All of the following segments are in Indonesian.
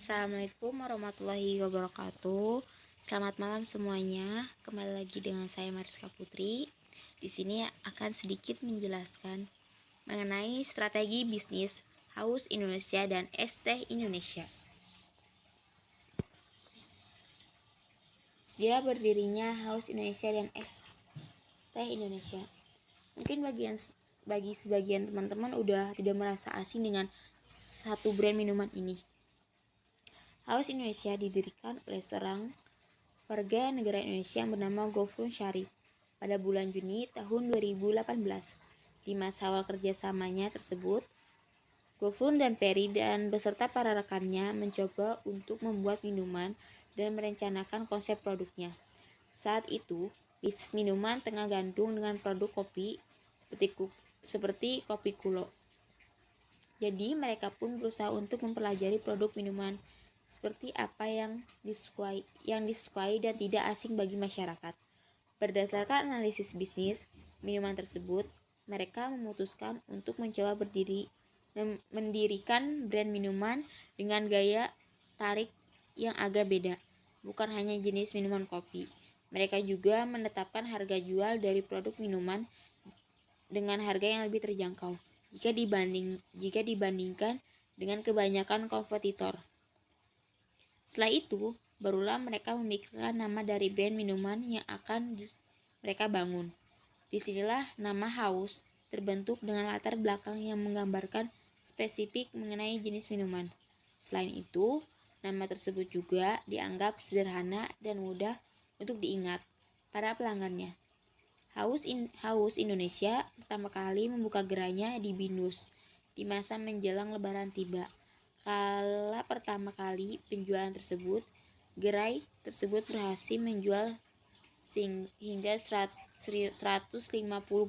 Assalamualaikum warahmatullahi wabarakatuh. Selamat malam semuanya. Kembali lagi dengan saya Mariska Putri. Di sini akan sedikit menjelaskan mengenai strategi bisnis Haus Indonesia dan Es Teh Indonesia. Sejarah berdirinya Haus Indonesia dan Es Teh Indonesia. Mungkin bagi sebagian teman-teman udah tidak merasa asing dengan satu brand minuman ini. Haus Indonesia didirikan oleh seorang warga negara Indonesia yang bernama Gofrun Syarif pada bulan Juni tahun 2018. Di masa awal kerjasamanya tersebut, Gofrun dan Peri dan beserta para rekannya mencoba untuk membuat minuman dan merencanakan konsep produknya. Saat itu, bisnis minuman tengah gandrung dengan produk kopi seperti kopi Kulo. Jadi mereka pun berusaha untuk mempelajari produk minuman seperti apa yang disukai dan tidak asing bagi masyarakat. Berdasarkan analisis bisnis minuman tersebut, mereka memutuskan untuk mencoba mendirikan brand minuman dengan gaya tarik yang agak beda. Bukan hanya jenis minuman kopi, mereka juga menetapkan harga jual dari produk minuman dengan harga yang lebih terjangkau jika dibandingkan dengan kebanyakan kompetitor. Setelah itu, barulah mereka memikirkan nama dari brand minuman yang akan mereka bangun. Disinilah nama Haus terbentuk dengan latar belakang yang menggambarkan spesifik mengenai jenis minuman. Selain itu, nama tersebut juga dianggap sederhana dan mudah untuk diingat para pelanggannya. Haus Indonesia pertama kali membuka gerainya di Binus di masa menjelang Lebaran tiba. Kala pertama kali penjualan tersebut, gerai tersebut berhasil menjual hingga 150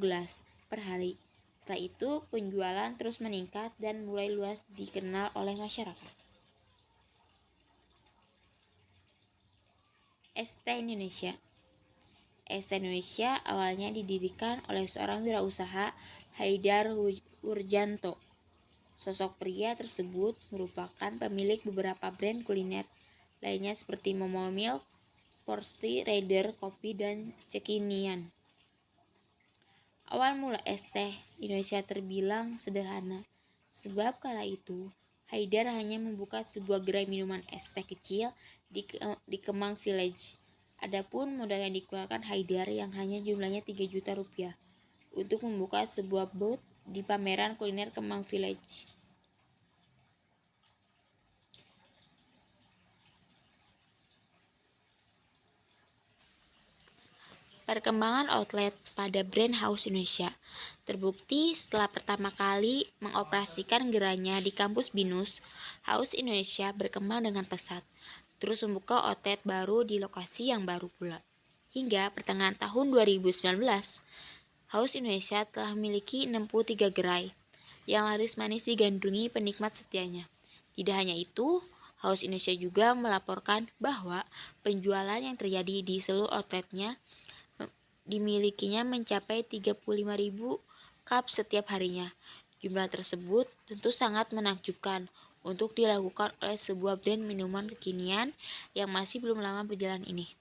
gelas per hari. Setelah itu, penjualan terus meningkat dan mulai luas dikenal oleh masyarakat. Es Teh Indonesia. Es Teh Indonesia awalnya didirikan oleh seorang wirausaha, Haidar Wurjanto. Sosok pria tersebut merupakan pemilik beberapa brand kuliner lainnya seperti Momo Milk, Forsti, Raider, Kopi, dan Cekinian. Awal mula Es Teh Indonesia terbilang sederhana, sebab kala itu Haidar hanya membuka sebuah gerai minuman es teh kecil di Kemang Village. Adapun modal yang dikeluarkan Haidar yang hanya jumlahnya 3 juta rupiah untuk membuka sebuah booth di pameran kuliner Kemang Village. Perkembangan outlet pada brand Haus Indonesia terbukti setelah pertama kali mengoperasikan gerainya di kampus Binus. Haus Indonesia berkembang dengan pesat, terus membuka outlet baru di lokasi yang baru pula. Hingga pertengahan tahun 2019, Haus Indonesia telah memiliki 63 gerai yang laris manis digandrungi penikmat setianya. Tidak hanya itu, Haus Indonesia juga melaporkan bahwa penjualan yang terjadi di seluruh outletnya dimilikinya mencapai 35.000 cup setiap harinya. Jumlah tersebut tentu sangat menakjubkan untuk dilakukan oleh sebuah brand minuman kekinian yang masih belum lama berjalan ini.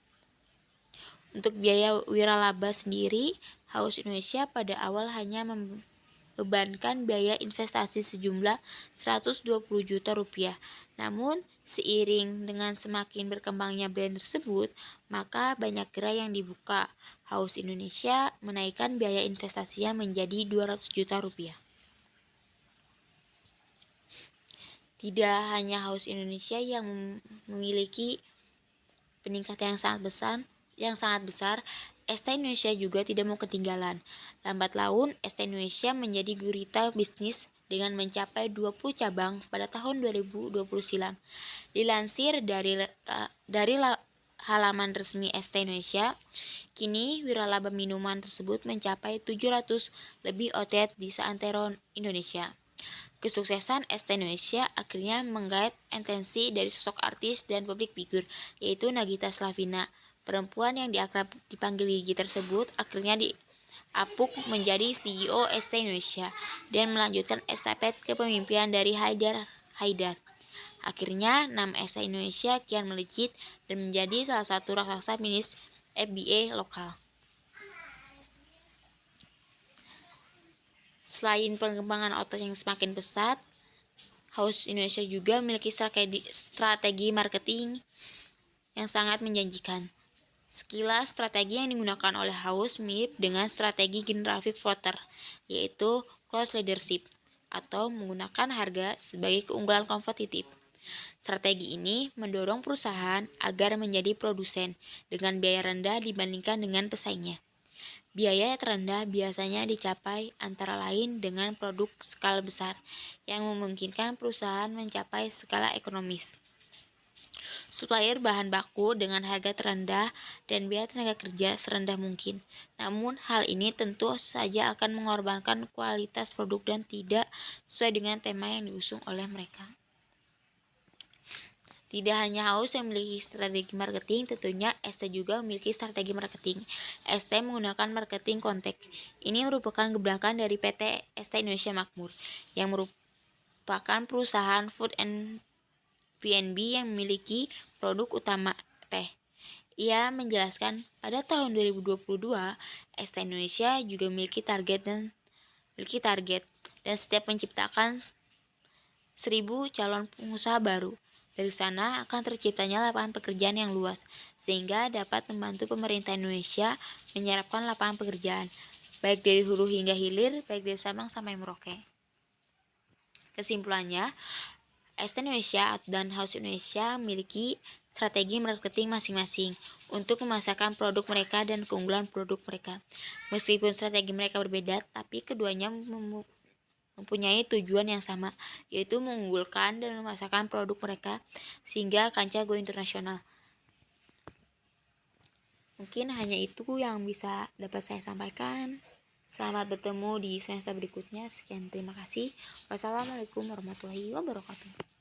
Untuk biaya wiralaba sendiri, Haus Indonesia pada awal hanya membebankan biaya investasi sejumlah 120 juta rupiah. Namun, seiring dengan semakin berkembangnya brand tersebut, maka banyak gerai yang dibuka. Haus Indonesia menaikkan biaya investasinya menjadi 200 juta rupiah. Tidak hanya Haus Indonesia yang memiliki peningkatan yang sangat besar, Es Teh Indonesia juga tidak mau ketinggalan. Lambat laun, Es Teh Indonesia menjadi gurita bisnis dengan mencapai 20 cabang pada tahun 2020 silam. Dilansir dari halaman resmi Es Teh Indonesia, kini wiralaba minuman tersebut mencapai 700 lebih outlet di seantero Indonesia. Kesuksesan Es Teh Indonesia akhirnya menggait atensi dari sosok artis dan publik figur, yaitu Nagita Slavina. Perempuan yang dipanggil Gigi tersebut akhirnya diapuk menjadi CEO Es Teh Indonesia dan melanjutkan estafet kepemimpinan dari Haidar. Akhirnya, nama Esta Indonesia kian melejit dan menjadi salah satu raksasa bisnis FBA lokal. Selain pengembangan otot yang semakin pesat, House Indonesia juga memiliki strategi marketing yang sangat menjanjikan. Sekilas strategi yang digunakan oleh House mirip dengan strategi General Voter, yaitu close leadership atau menggunakan harga sebagai keunggulan kompetitif. Strategi ini mendorong perusahaan agar menjadi produsen dengan biaya rendah dibandingkan dengan pesaingnya. Biaya terendah biasanya dicapai antara lain dengan produk skala besar yang memungkinkan perusahaan mencapai skala ekonomis. Supplier bahan baku dengan harga terendah dan biaya tenaga kerja serendah mungkin. Namun hal ini tentu saja akan mengorbankan kualitas produk dan tidak sesuai dengan tema yang diusung oleh mereka. Tidak hanya House yang memiliki strategi marketing, tentunya ST juga memiliki strategi marketing. ST menggunakan marketing kontak. Ini merupakan gebrakan dari PT ST Indonesia Makmur, yang merupakan perusahaan food and P&B yang memiliki produk utama teh. Ia menjelaskan, pada tahun 2022, ST Indonesia juga memiliki target dan setiap menciptakan 1.000 calon pengusaha baru. Dari sana akan terciptanya lapangan pekerjaan yang luas, sehingga dapat membantu pemerintah Indonesia menyerapkan lapangan pekerjaan, baik dari hulu hingga hilir, baik dari Sabang sampai Merauke. Kesimpulannya, ST Indonesia dan House Indonesia memiliki strategi marketing masing-masing untuk memasarkan produk mereka dan keunggulan produk mereka. Meskipun strategi mereka berbeda, tapi keduanya mempunyai tujuan yang sama, yaitu mengunggulkan dan memasarkan produk mereka sehingga kancah go internasional. Mungkin hanya itu yang bisa dapat saya sampaikan. Selamat bertemu di semester berikutnya. Sekian, terima kasih. Wassalamualaikum warahmatullahi wabarakatuh.